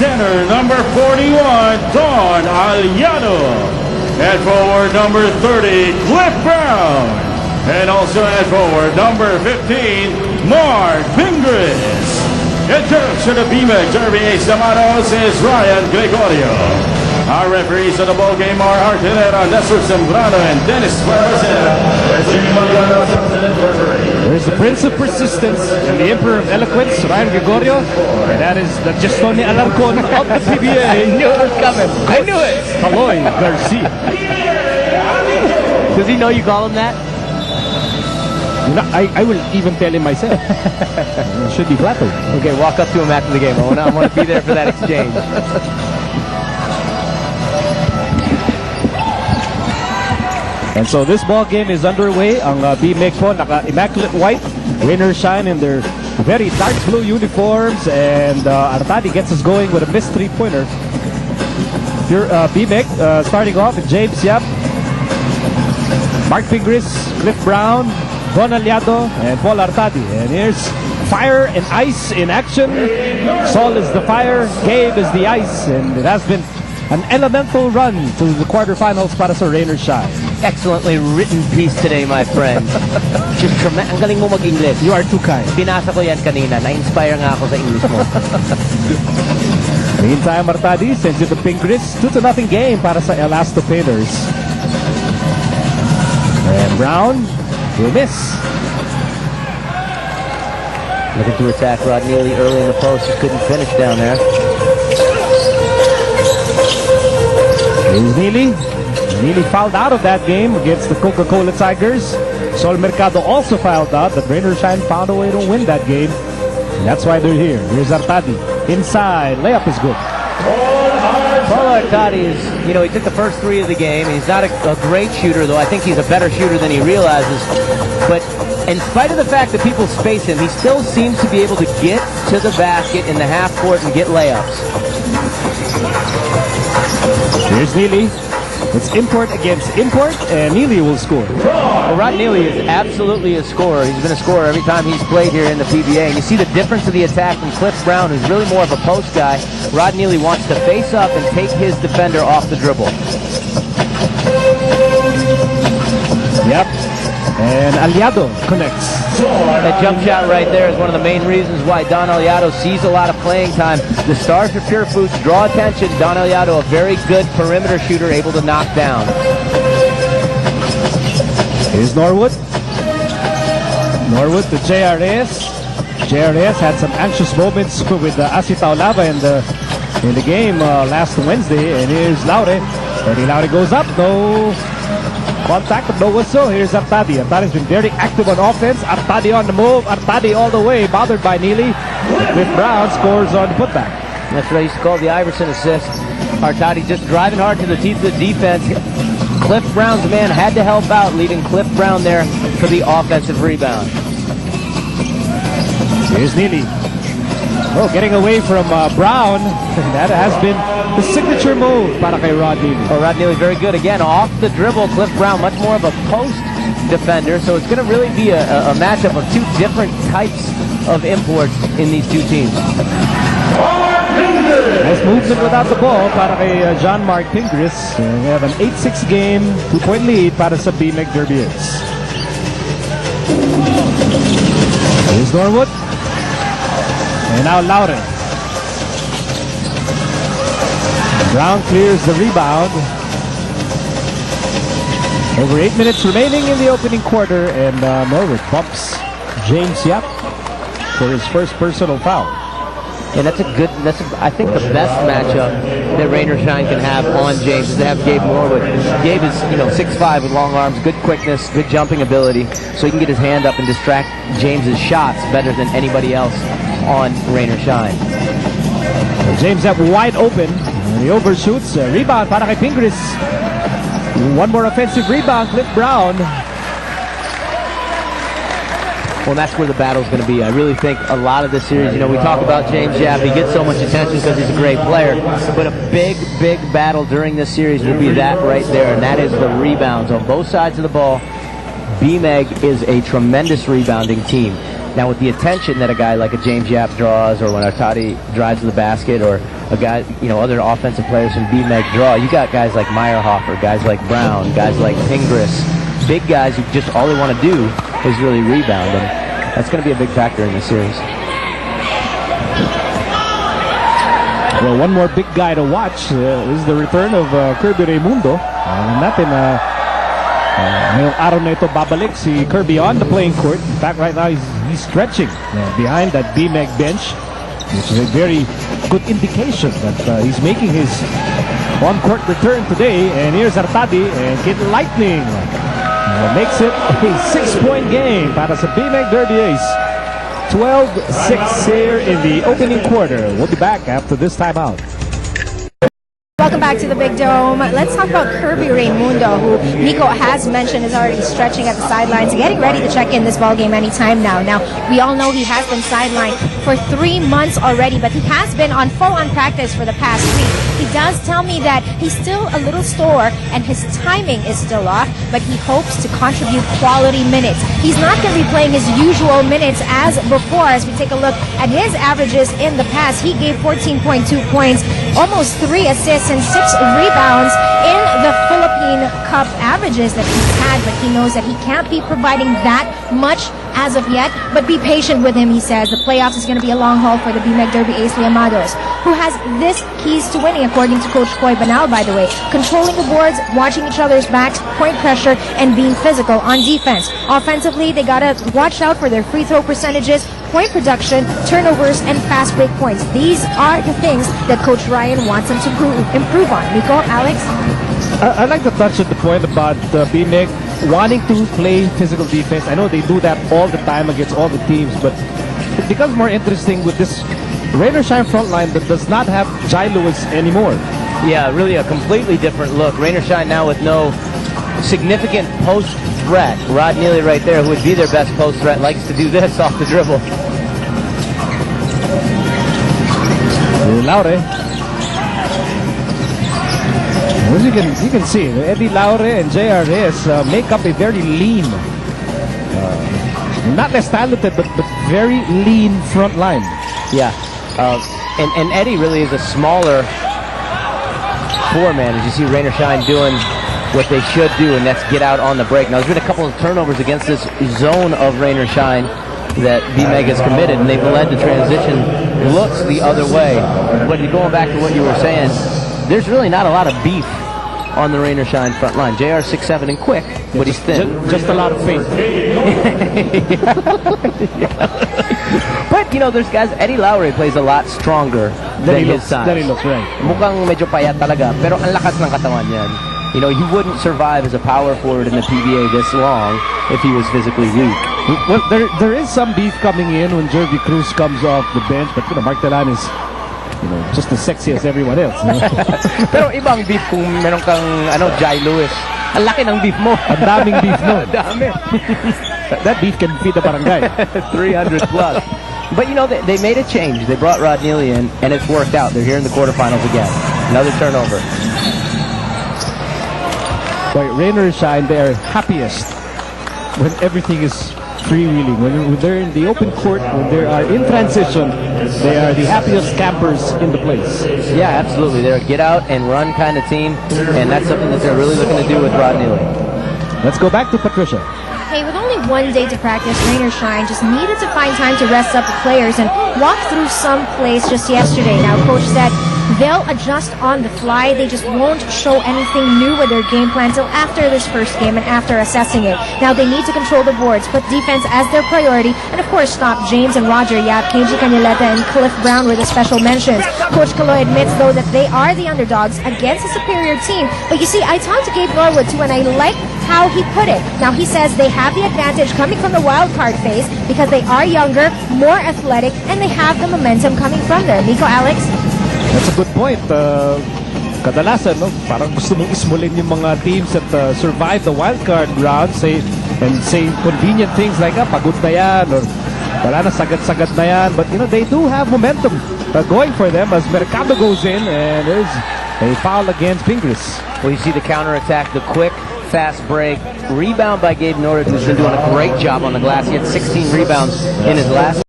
Center number 41, Don Aliado. At forward number 30, Cliff Brown. And also at forward number 15, Mark Pingris. In terms of the BMEC Derby Ace Amados is Ryan Gregorio. Our referees of the ball game are Arquinera, Nestor Sembrano, and Dennis Barrera. There's the Prince of Persistence and the Emperor of Eloquence, Ryan Gregorio. And that is the Gestone Alarcon of the PBA. I knew it was coming. I knew it. Aloy Garcia. Does he know you call him that? I will even tell him myself. Should be flattered. Okay, walk up to him after the game. I want to be there for that exchange. And so this ball game is underway. Ang BMEC po, naka-immaculate white. Rain or shine in their very dark blue uniforms. And Artadi gets us going with a missed three-pointer. BMEC starting off with James Yap, Mark Pingris, Cliff Brown, Don Aliado, and Paul Artadi. And here's fire and ice in action. Saul is the fire, Gabe is the ice. And it has been an elemental run to the quarterfinals para sa Rain or Shine. Excellently written piece today, my friend. Just tremendous. Ang galing mo mag-English. You are too kind. Binasa ko yan kanina. Na-inspire nga ako sa English mo. Meantime, Artadi sends it to Pingris. 2-0 game para sa Elasto Painters. And Brown will miss. Looking to attack Rod Neely early in the post. Just couldn't finish down there. Here's Neely. Neely fouled out of that game against the Coca-Cola Tigers. Sol Mercado also fouled out, but Rain or Shine found a way to win that game. And that's why they're here. Here's Artadi. Inside. Layup is good. Paul Artadi is, he took the first three of the game. He's not a great shooter, though. I think he's a better shooter than he realizes. But in spite of the fact that people space him, he still seems to be able to get to the basket in the half court and get layups. Here's Neely. It's import against import, and Neely will score. Well, Rod Neely is absolutely a scorer. He's been a scorer every time he's played here in the PBA. And you see the difference of the attack from Cliff Brown, who's really more of a post guy. Rod Neely wants to face up and take his defender off the dribble. Yep. And Aliado connects. That jump shot right there is one of the main reasons why Don Aliado sees a lot of playing time. The stars for Pure Foods draw attention. Don Aliado, a very good perimeter shooter, able to knock down. Here's Norwood. Norwood to JRS. JRS had some anxious moments with Asi Taulava in the game last Wednesday. And here's Laure. Eddie Laure goes up. No contact, but no whistle. Here's Artadi. Artadi's been very active on offense. Artadi on the move. Artadi all the way. Bothered by Neely. Cliff Brown scores on the putback. That's what I used to call the Iverson assist. Artadi just driving hard to the teeth of the defense. Cliff Brown's man had to help out, leaving Cliff Brown there for the offensive rebound. Here's Neely. Oh, getting away from Brown. That has been the signature move para kay Rod Neely. Oh, Rod Neely very good. Again, off the dribble. Cliff Brown, much more of a post defender. So it's going to really be a matchup of two different types of imports in these two teams. Nice movement without the ball para kay John-Mark Pingris. We have an 8-6 game, 2-point lead para sa BMEC Derby Ace. Here's Norwood. And now Laure. Brown clears the rebound. Over 8 minutes remaining in the opening quarter, and Norwood bumps James Yap for his first personal foul. And I think the best matchup that Rain or Shine can have on James is to have Gabe Norwood. Gabe is, 6'5" with long arms, good quickness, good jumping ability, so he can get his hand up and distract James's shots better than anybody else on Rain or Shine. James Yap wide open. He overshoots. Rebound para kay Pingris. One more offensive rebound, Cliff Brown. Well, that's where the battle's going to be. I really think a lot of this series, we talk about James Yap. He gets so much attention because he's a great player. But a big, big battle during this series will be that right there, and that is the rebounds on both sides of the ball. BMEG is a tremendous rebounding team. Now with the attention that a guy like a James Yap draws, or when Artadi drives to the basket, or a guy, other offensive players from BMEG draw, you got guys like Meyerhofer, guys like Brown, guys like Ingris, big guys who just all they want to do is really rebound, and that's going to be a big factor in the series. Well, one more big guy to watch is the return of Kirby Raimundo. Alam natin na ngayong araw na ito babalik si Kirby on the playing court. In fact, right now he's stretching behind that BMEG bench, which is a very good indication that he's making his on-court return today. And here's Artadi and Kid Lightning. Makes it a 6-point game para sa BMEG Derby Ace. 12-6 here in the opening quarter. We'll be back after this timeout. Welcome back to the Big Dome. Let's talk about Kirby Raimundo, who Nico has mentioned is already stretching at the sidelines, getting ready to check in this ballgame anytime now. Now, we all know he has been sidelined for 3 months already, but he has been on full-on practice for the past week. He does tell me that he's still a little sore and his timing is still off, but he hopes to contribute quality minutes. He's not going to be playing his usual minutes as before. As we take a look at his averages in the past, he gave 14.2 points, almost 3 assists, and 6 rebounds in the Philippine Cup averages that he's had, but he knows that he can't be providing that much as of yet, but be patient with him, he says. The playoffs is going to be a long haul for the BMEG Derby Ace Amados, who has this keys to winning, according to Coach Koy Banal, by the way. Controlling the boards, watching each other's backs, point pressure, and being physical on defense. Offensively, they got to watch out for their free throw percentages, point production, turnovers, and fast break points. These are the things that Coach Ryan wants them to improve on. Nico, Alex? I'd like to touch on the point about BMEG wanting to play physical defense. I know they do that all the time against all the teams, but it becomes more interesting with this Rain or Shine front line that does not have Jai Lewis anymore. Yeah, really a completely different look. Rain or Shine now with no significant post threat. Rod Neely right there, who would be their best post threat, likes to do this off the dribble. Laure. As you can see, Eddie Laure and J.R. Reyes make up a very lean, not less talented, but very lean front line. Yeah, and Eddie really is a smaller four-man, as you see Rain or Shine doing what they should do, and that's get out on the break. Now, there's been a couple of turnovers against this zone of Rain or Shine that BMEG has committed, and they've led to transition looks the other way. But going back to what you were saying, there's really not a lot of beef on the Rain or Shine front line. JR 6'7" and quick, but he's thin. Just a lot of faith. But, there's guys, Eddie Laure plays a lot stronger than his size. That he looks, right. Mukhang medyo payat talaga, pero ang lakas ng katawan yan. He wouldn't survive as a power forward in the PBA this long if he was physically weak. Well, there is some beef coming in when Jervy Cruz comes off the bench, but Mark Telan is just as sexy as everyone else. Pero ibang beef kung meron kang Jai Lewis. Ang laki ng beef mo. Ang daming beef mo. Dami. That beef can feed the barangay. 300 plus. But they made a change. They brought Rod Neely in, and it's worked out. They're here in the quarterfinals again. Another turnover. Boy, Rain or Shine, they are happiest when everything is freewheeling. When they're in the open court, when they are in transition, they are the happiest campers in the place. Yeah, absolutely. They're a get out and run kind of team, and that's something that they're really looking to do with Rod Neely. Let's go back to Patricia. Hey, with only 1 day to practice, Rain or Shine just needed to find time to rest up the players and walk through some plays just yesterday. Now, Coach said they'll adjust on the fly. They just won't show anything new with their game plan till after this first game and after assessing it. Now, they need to control the boards, put defense as their priority, and of course, stop James and Roger Yap, KG Canileta, and Cliff Brown were the special mentions. Coach Caloy admits, though, that they are the underdogs against a superior team. But you see, I talked to Gabe Norwood, too, and I like how he put it. Now, he says they have the advantage coming from the wild card phase because they are younger, more athletic, and they have the momentum coming from there. Nico, Alex? That's a good point. Kadalasan, parang gusto mong ismulin yung mga teams that survive the wildcard round, say convenient things like, pagod na yan, or wala na, sagad-sagad na yan. But, they do have momentum going for them as Mercado goes in, and there's a foul against Pingris. Well, you see the counterattack, the quick, fast break. Rebound by Gabe Norwood, who's been doing a great job on the glass. He had 16 rebounds in his last